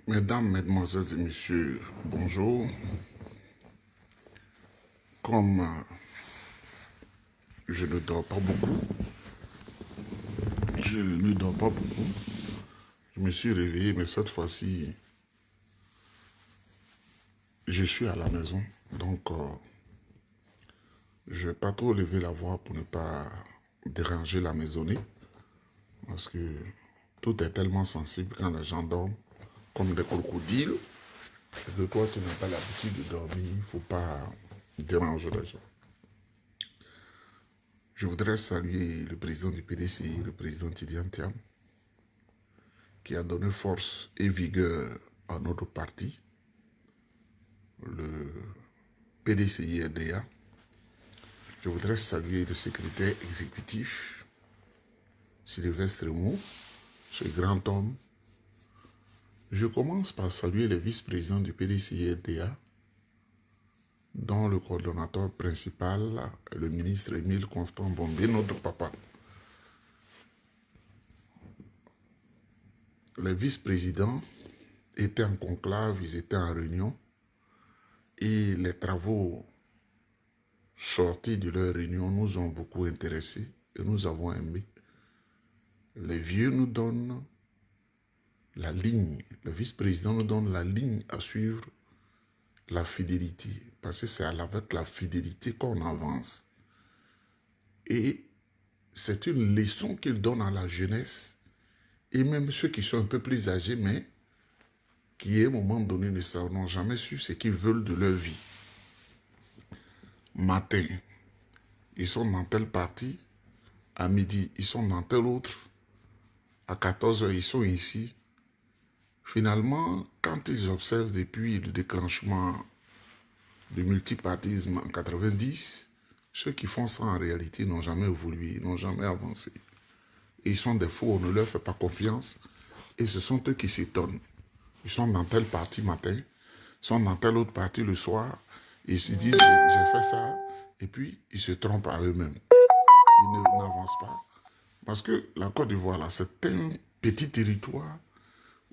Mesdames, Mesdemoiselles et Messieurs, bonjour. Comme je ne dors pas beaucoup, je me suis réveillé, mais cette fois-ci, je suis à la maison. Donc, je ne vais pas trop lever la voix pour ne pas déranger la maisonnée. Parce que tout est tellement sensible quand les gens dorment, comme des crocodiles. Et que toi, tu n'as pas l'habitude de dormir, il ne faut pas déranger les gens. Je voudrais saluer le président du PDCI, le président Tidiane Thiam, qui a donné force et vigueur à notre parti, le PDCI-RDA. Je voudrais saluer le secrétaire exécutif, Sylvestre Mou, ce grand homme. Je commence par saluer les vice-présidents du PDCI-RDA, dont le coordonnateur principal est le ministre Émile Constant Bombé, notre papa. Les vice-présidents étaient en conclave, ils étaient en réunion, et les travaux sortis de leur réunion nous ont beaucoup intéressés et nous avons aimé. Les vieux nous donnent la ligne, le vice-président nous donne la ligne à suivre, la fidélité, parce que c'est avec la fidélité qu'on avance. Et c'est une leçon qu'il donne à la jeunesse, et même ceux qui sont un peu plus âgés, mais qui à un moment donné n'ont jamais su ce qu'ils veulent de leur vie. Matin, ils sont dans tel parti, à midi, ils sont dans tel autre, à 14 heures, ils sont ici. Finalement, quand ils observent depuis le déclenchement du multipartisme en 90, ceux qui font ça en réalité n'ont jamais évolué, n'ont jamais avancé. Et ils sont des faux, on ne leur fait pas confiance. Et ce sont eux qui s'étonnent. Ils sont dans tel parti matin, ils sont dans tel autre parti le soir, et ils se disent, j'ai fait ça, et puis ils se trompent à eux-mêmes. Ils n'avancent pas. Parce que la Côte d'Ivoire, là, c'est un petit territoire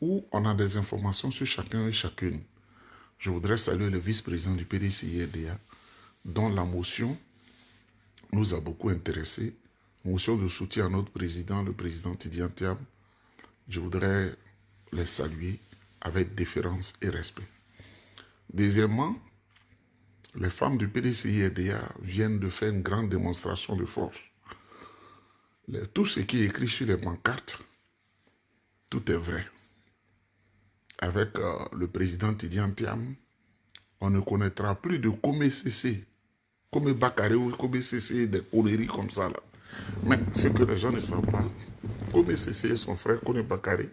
où on a des informations sur chacun et chacune. Je voudrais saluer le vice-président du PDCI-RDA, dont la motion nous a beaucoup intéressés. Motion de soutien à notre président, le président Tidiane Thiam. Je voudrais les saluer avec déférence et respect. Deuxièmement, les femmes du PDCI-RDA viennent de faire une grande démonstration de force. Tout ce qui est écrit sur les pancartes, tout est vrai. Avec le président Tidiane Thiam, on ne connaîtra plus de CC, comme Bakary ou comme CC, des conneries comme ça. Là. Mais ce que les gens ne savent pas, comme CC et son frère Kone Bakary,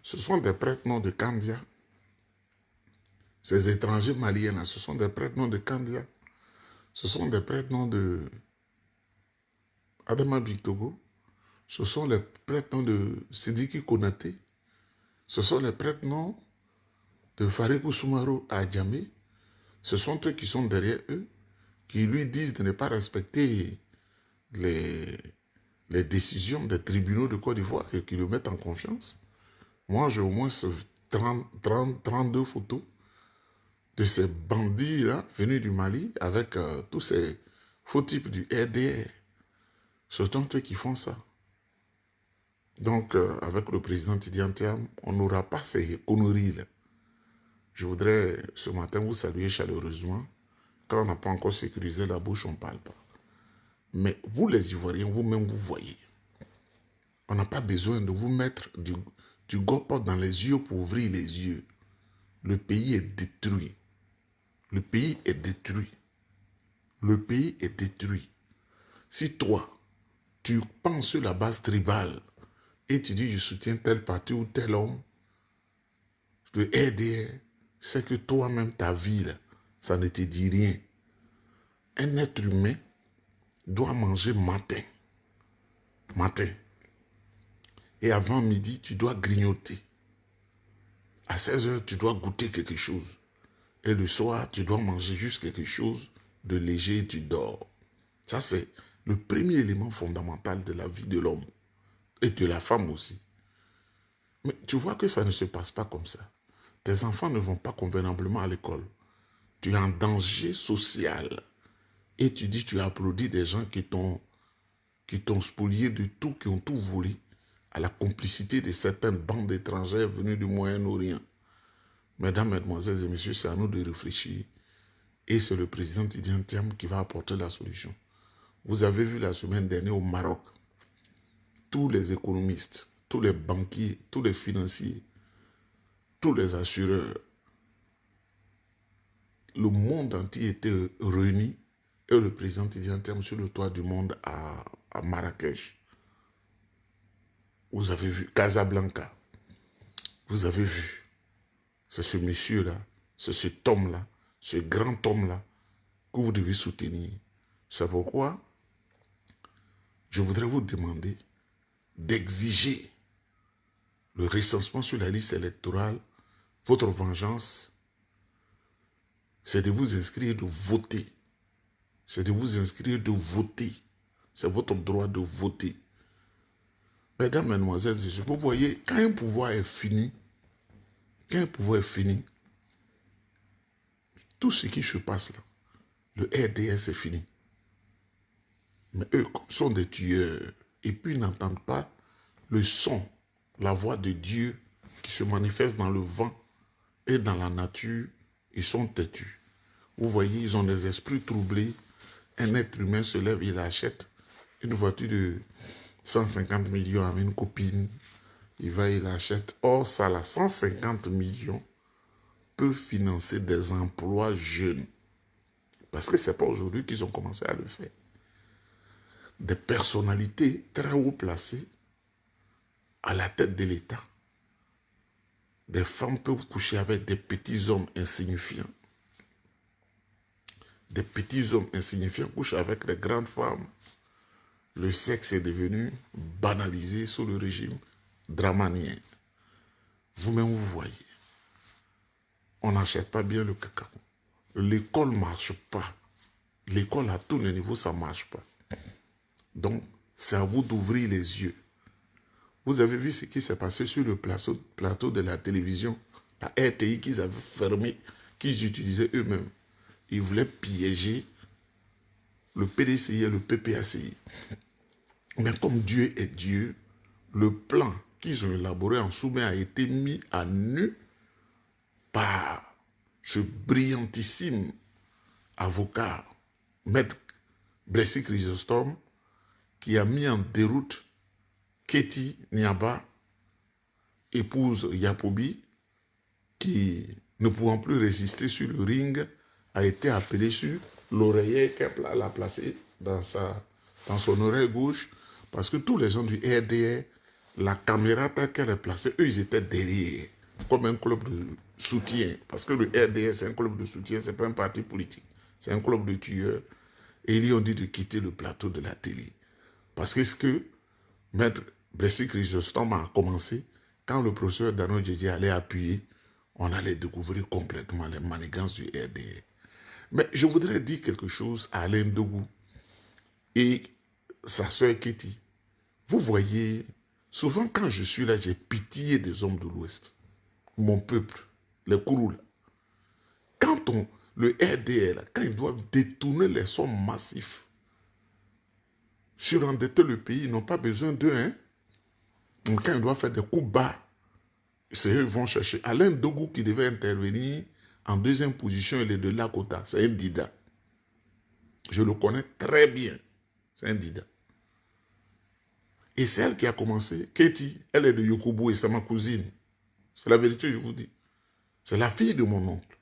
ce sont des prête-noms de Kandia. Ces étrangers maliens, là, ce sont des prête-noms de Kandia. Ce sont des prête-noms de Adama Bictogo. Ce sont les prête-noms de Sidiki Konaté. Ce sont les prête-noms de Farikou Soumaro à Djamé. Ce sont eux qui sont derrière eux, qui lui disent de ne pas respecter les décisions des tribunaux de Côte d'Ivoire et qui le mettent en confiance. Moi, j'ai au moins 32 photos de ces bandits-là venus du Mali avec tous ces faux types du RDR. Ce sont eux qui font ça. Donc, avec le président Tidiane Thiam, on n'aura pas ces conneries-là. Je voudrais ce matin vous saluer chaleureusement. Quand on n'a pas encore sécurisé la bouche, on ne parle pas. Mais vous les Ivoiriens, vous-même, vous voyez. On n'a pas besoin de vous mettre du gopot dans les yeux pour ouvrir les yeux. Le pays est détruit. Le pays est détruit. Le pays est détruit. Si toi, tu penses sur la base tribale et tu dis je soutiens tel parti ou tel homme, le RDR, c'est que toi-même, ta vie, là, ça ne te dit rien. Un être humain doit manger matin. Matin. Et avant midi, tu dois grignoter. À 16 heures, tu dois goûter quelque chose. Et le soir, tu dois manger juste quelque chose de léger et tu dors. Ça, c'est le premier élément fondamental de la vie de l'homme. Et de la femme aussi. Mais tu vois que ça ne se passe pas comme ça. Tes enfants ne vont pas convenablement à l'école. Tu es en danger social. Et tu dis, tu applaudis des gens qui t'ont spolié de tout, qui ont tout volé, à la complicité de certaines bandes étrangères venues du Moyen-Orient. Mesdames, Mesdemoiselles et Messieurs, c'est à nous de réfléchir. Et c'est le président Tidiane Thiam qui va apporter la solution. Vous avez vu la semaine dernière au Maroc, tous les économistes, tous les banquiers, tous les financiers, tous les assureurs, le monde entier était réuni et le président Tidiane Thiam sur le toit du monde à Marrakech. Vous avez vu Casablanca. Vous avez vu. C'est ce monsieur-là, c'est cet homme-là, ce grand homme-là que vous devez soutenir. C'est pourquoi je voudrais vous demander d'exiger le recensement sur la liste électorale. Votre vengeance, c'est de vous inscrire, de voter. C'est de vous inscrire, de voter. C'est votre droit de voter. Mesdames, Mesdemoiselles, vous voyez, quand un pouvoir est fini, tout ce qui se passe là, le RDS est fini. Mais eux sont des tueurs. Et puis ils n'entendent pas le son, la voix de Dieu qui se manifeste dans le vent et dans la nature. Ils sont têtus. Vous voyez, ils ont des esprits troublés. Un être humain se lève, il achète une voiture de 150 millions à une copine. Il va, il achète. Or, ça, là, 150 millions peut financer des emplois jeunes. Parce que ce n'est pas aujourd'hui qu'ils ont commencé à le faire. Des personnalités très haut placées à la tête de l'État. Des femmes peuvent coucher avec des petits hommes insignifiants. Des petits hommes insignifiants couchent avec les grandes femmes. Le sexe est devenu banalisé sous le régime dramanien. Vous-même, vous voyez. On n'achète pas bien le cacao. L'école ne marche pas. L'école à tous les niveaux, ça ne marche pas. Donc, c'est à vous d'ouvrir les yeux. Vous avez vu ce qui s'est passé sur le plateau de la télévision, la RTI qu'ils avaient fermé, qu'ils utilisaient eux-mêmes. Ils voulaient piéger le PDCI et le PPACI. Mais comme Dieu est Dieu, le plan qu'ils ont élaboré en sous-main a été mis à nu par ce brillantissime avocat, maître Blessy Chrysostome, qui a mis en déroute Ketty Niaba, épouse Yapobi, qui, ne pouvant plus résister sur le ring, a été appelée sur l'oreiller qu'elle a placé dans son oreille gauche, parce que tous les gens du RDR, la caméra qu'elle a placée, eux, ils étaient derrière, comme un club de soutien, parce que le RDR, c'est un club de soutien, c'est pas un parti politique, c'est un club de tueurs, et ils lui ont dit de quitter le plateau de la télé. Parce que ce que Maître Blessy Chrysostome a commencé, quand le professeur Dano Djedje allait appuyer, on allait découvrir complètement les manigances du RDR. Mais je voudrais dire quelque chose à Alain Dogou et sa soeur Ketty. Vous voyez, souvent quand je suis là, j'ai pitié des hommes de l'Ouest, mon peuple, les Kourouls. Quand le RDR, quand ils doivent détourner les sommes massives, surendetter le pays, ils n'ont pas besoin d'eux. Hein? Quand ils doivent faire des coups bas, c'est eux qui vont chercher. Alain Dogou qui devait intervenir en deuxième position, il est de Lakota. C'est un Dida. Je le connais très bien. C'est un Dida. Et c'est elle qui a commencé. Ketty, elle est de Yokobo et c'est ma cousine. C'est la vérité, je vous dis. C'est la fille de mon oncle.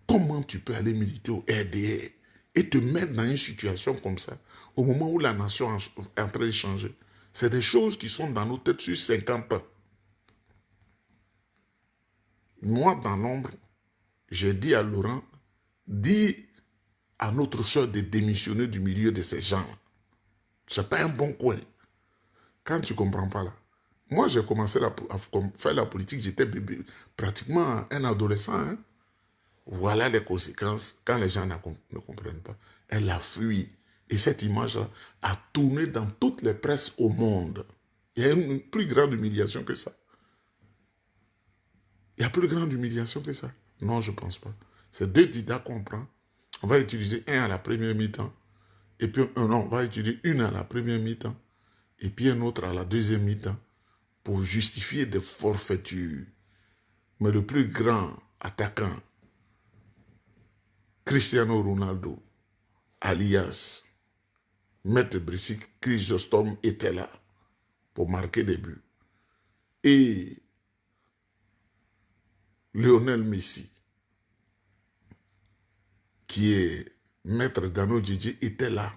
Comment tu peux aller militer au RDR et te mettre dans une situation comme ça, au moment où la nation est en train de changer? C'est des choses qui sont dans nos têtes sur 50 ans. Moi, dans l'ombre, j'ai dit à Laurent, dis à notre soeur de démissionner du milieu de ces gens. Ce n'est pas un bon coin. Quand tu ne comprends pas là. Moi, j'ai commencé à faire la politique, j'étais bébé, pratiquement un adolescent. Hein. Voilà les conséquences quand les gens ne comprennent pas. Elle a fui. Et cette image-là a tourné dans toutes les presses au monde. Il y a une plus grande humiliation que ça. Il y a plus grande humiliation que ça. Non, je ne pense pas. C'est 2 dida qu'on prend. On va utiliser un à la première mi-temps. Et puis, non, on va utiliser une à la première mi-temps. Et puis un autre à la deuxième mi-temps. Pour justifier des forfaitures. Mais le plus grand attaquant, Cristiano Ronaldo, alias Maître Brice Chrysostome, était là pour marquer des buts. Et Lionel Messi, qui est Maître Dano Djidji, était là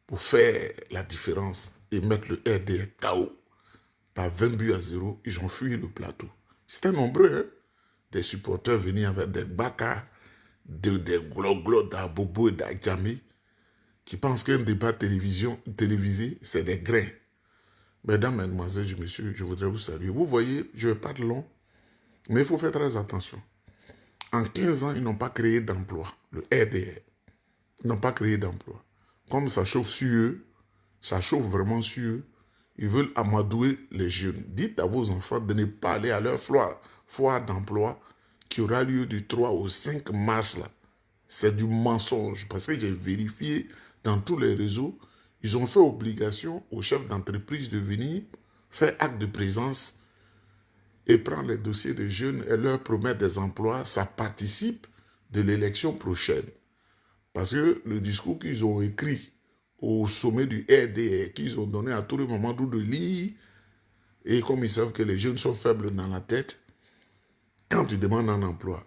pour faire la différence et mettre le RDR KO. Par 20 buts à 0, ils ont fui le plateau. C'était nombreux, hein? Des supporters venus avec des baka, des gloglos d'Abobo et d'Adjamé, qui pensent qu'un débat télévisé, c'est des grains. Mesdames, mesdemoiselles, messieurs, je voudrais vous saluer. Vous voyez, je ne vais pas de long, mais il faut faire très attention. En 15 ans, ils n'ont pas créé d'emploi, le RDR. Ils n'ont pas créé d'emploi. Comme ça chauffe sur eux, ça chauffe vraiment sur eux, ils veulent amadouer les jeunes. Dites à vos enfants de ne pas aller à leur foire d'emploi qui aura lieu du 3 au 5 mars. C'est du mensonge parce que j'ai vérifié dans tous les réseaux. Ils ont fait obligation aux chefs d'entreprise de venir faire acte de présence et prendre les dossiers des jeunes et leur promettre des emplois. Ça participe de l'élection prochaine. Parce que le discours qu'ils ont écrit au sommet du RDR, qu'ils ont donné à tout le moment de lire, et comme ils savent que les jeunes sont faibles dans la tête, quand tu demandes un emploi,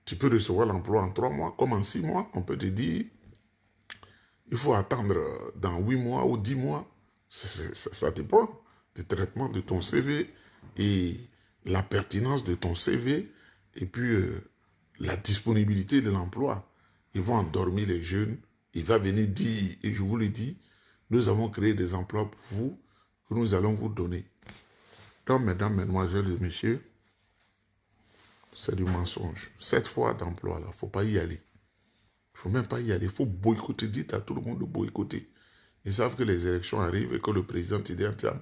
tu peux recevoir l'emploi en 3 mois, comme en 6 mois, on peut te dire, il faut attendre dans 8 mois ou 10 mois. Ça dépend du traitement de ton CV et la pertinence de ton CV et puis la disponibilité de l'emploi. Ils vont endormir les jeunes. Il va venir dire, et je vous le dis, nous avons créé des emplois pour vous que nous allons vous donner. Donc, mesdames, mesdemoiselles et messieurs, c'est du mensonge. Cette fois d'emploi, là, il ne faut pas y aller. Il ne faut même pas y aller. Il faut boycotter. Dites à tout le monde de boycotter. Ils savent que les élections arrivent et que le président Tidi Antiam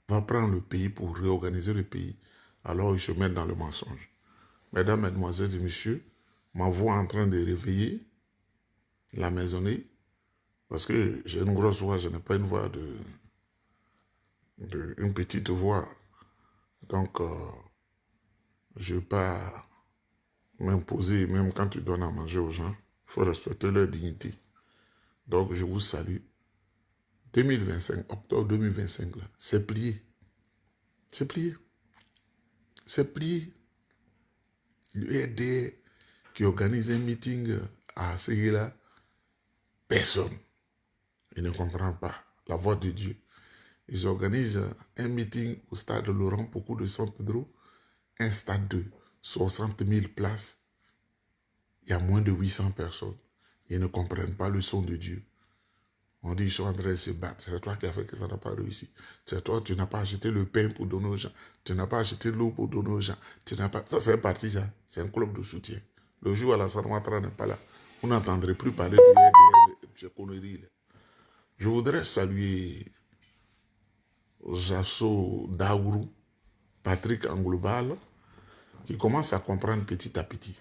va prendre le pays pour réorganiser le pays. Alors, ils se mettent dans le mensonge. Mesdames, mesdemoiselles et messieurs, ma voix est en train de réveiller la maisonnée, parce que j'ai une grosse voix, je n'ai pas une voix une petite voix. Donc, je ne vais pas m'imposer, même quand tu donnes à manger aux gens, il faut respecter leur dignité. Donc, je vous salue. 2025, octobre 2025, c'est plié. C'est plié. C'est plié. Le RD qui organise un meeting à Séguéla, personne. Il ne comprend pas la voix de Dieu. Ils organisent un meeting au stade de Laurent Pokou de San Pedro, un stade de 60 000 places. Il y a moins de 800 personnes. Ils ne comprennent pas le son de Dieu. On dit qu'ils sont en train de se battre. C'est toi qui as fait que ça n'a pas réussi. C'est toi, tu n'as pas acheté le pain pour donner aux gens. Tu n'as pas acheté l'eau pour donner aux gens. Tu n'as pas... Ça, c'est un parti, ça. C'est un club de soutien. Le jour où Alassane Ouattara n'est pas là, vous n'entendrez plus parler du RDR, de ces conneries. Je voudrais saluer Zasso Daourou, Patrick Anglobal, qui commence à comprendre petit à petit,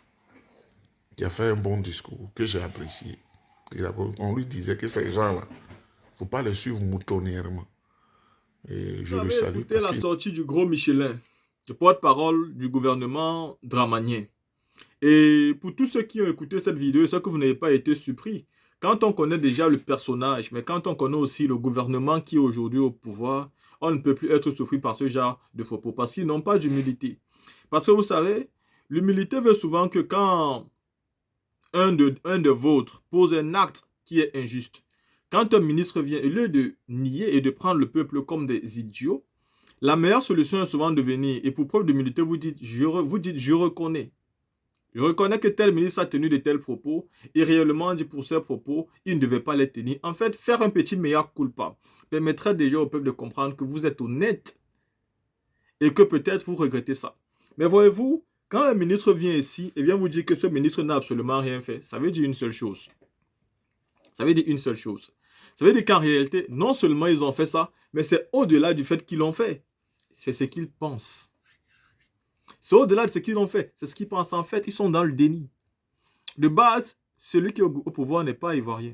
qui a fait un bon discours que j'ai apprécié. On lui disait que ces gens-là, il ne faut pas les suivre moutonnièrement. Et je le salue. Écoutez la sortie du gros Michelin, le porte-parole du gouvernement dramanien. Et pour tous ceux qui ont écouté cette vidéo, ceux que vous n'avez pas été surpris, quand on connaît déjà le personnage, mais quand on connaît aussi le gouvernement qui est aujourd'hui au pouvoir, on ne peut plus être surpris par ce genre de propos, parce qu'ils n'ont pas d'humilité. Parce que vous savez, l'humilité veut souvent que quand un de vôtres pose un acte qui est injuste, quand un ministre vient, au lieu de nier et de prendre le peuple comme des idiots, la meilleure solution est souvent de venir et pour preuve d'humilité, vous dites, je reconnais. Je reconnais que tel ministre a tenu de tels propos et réellement dit pour ces propos, il ne devait pas les tenir. En fait, faire un petit mea culpa permettrait déjà au peuple de comprendre que vous êtes honnête et que peut-être vous regrettez ça. Mais voyez-vous, quand un ministre vient ici et vient vous dire que ce ministre n'a absolument rien fait, ça veut dire une seule chose. Ça veut dire une seule chose. Ça veut dire qu'en réalité, non seulement ils ont fait ça, mais c'est au-delà du fait qu'ils l'ont fait. C'est ce qu'ils pensent. C'est au-delà de ce qu'ils ont fait. C'est ce qu'ils pensent en fait. Ils sont dans le déni. De base, celui qui est au pouvoir n'est pas ivoirien.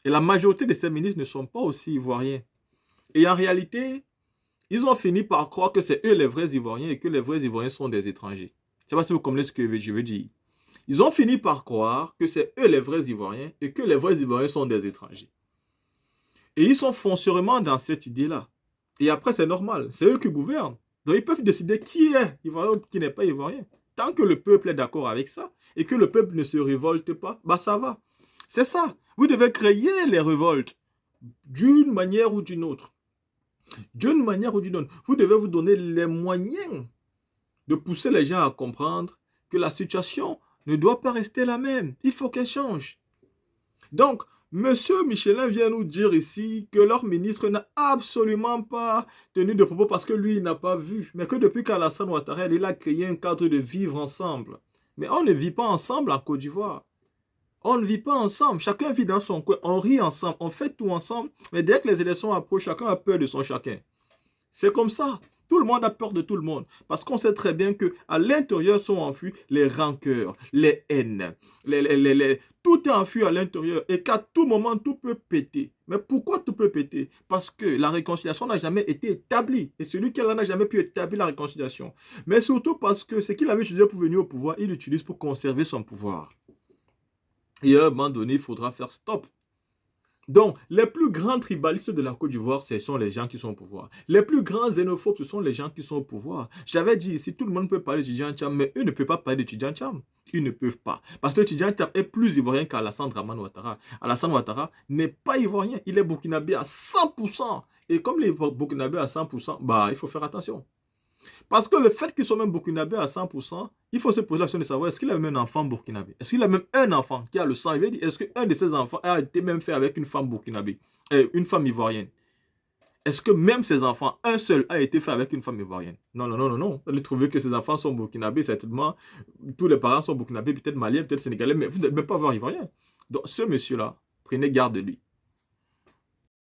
Et la majorité de ces ministres ne sont pas aussi ivoiriens. Et en réalité, ils ont fini par croire que c'est eux les vrais Ivoiriens et que les vrais Ivoiriens sont des étrangers. Je ne sais pas si vous comprenez ce que je veux dire. Ils ont fini par croire que c'est eux les vrais Ivoiriens et que les vrais Ivoiriens sont des étrangers. Et ils sont foncièrement dans cette idée-là. Et après, c'est normal. C'est eux qui gouvernent. Donc, ils peuvent décider qui est Ivoirien ou qui n'est pas Ivoirien. Tant que le peuple est d'accord avec ça et que le peuple ne se révolte pas, bah ça va. C'est ça. Vous devez créer les révoltes d'une manière ou d'une autre. D'une manière ou d'une autre. Vous devez vous donner les moyens de pousser les gens à comprendre que la situation ne doit pas rester la même. Il faut qu'elle change. Donc, Monsieur Michelin vient nous dire ici que leur ministre n'a absolument pas tenu de propos parce que lui, il n'a pas vu. Mais que depuis qu'Alassane Ouattara, il a créé un cadre de vivre ensemble. Mais on ne vit pas ensemble en Côte d'Ivoire. On ne vit pas ensemble. Chacun vit dans son coin. On rit ensemble. On fait tout ensemble. Mais dès que les élections approchent, chacun a peur de son chacun. C'est comme ça. Tout le monde a peur de tout le monde. Parce qu'on sait très bien qu'à l'intérieur sont enfuis les rancœurs, les haines. Tout est enfui à l'intérieur. Et qu'à tout moment, tout peut péter. Mais pourquoi tout peut péter? Parce que la réconciliation n'a jamais été établie. Et celui qui n'a jamais pu établir la réconciliation. Mais surtout parce que ce qu'il avait utilisé pour venir au pouvoir, il l'utilise pour conserver son pouvoir. Et à un moment donné, il faudra faire stop. Donc, les plus grands tribalistes de la Côte d'Ivoire, ce sont les gens qui sont au pouvoir. Les plus grands xénophobes, ce sont les gens qui sont au pouvoir. J'avais dit ici, tout le monde peut parler de Tidjane Thiam, mais eux ne peuvent pas parler de Tidjane Thiam. Ils ne peuvent pas. Parce que Tidjane Thiam est plus ivoirien qu'Alassane Dramane Ouattara. Alassane Ouattara n'est pas ivoirien. Il est burkinabé à 100%. Et comme les burkinabés à 100%, bah, il faut faire attention. Parce que le fait qu'ils soient même burkinabés à 100%, il faut se poser la question de savoir, est-ce qu'il a même un enfant burkinabé? Est-ce qu'il a même un enfant qui a le sang? Est-ce qu'un de ses enfants a été même fait avec une femme burkinabé, une femme ivoirienne? Est-ce que même ses enfants, un seul, a été fait avec une femme ivoirienne? Non, non, non, non, non. Vous allez trouver que ses enfants sont burkinabés, certainement. Tous les parents sont burkinabés, peut-être maliens, peut-être sénégalais, mais vous n'allez même pas voir ivoirien. Donc, ce monsieur-là, prenez garde de lui.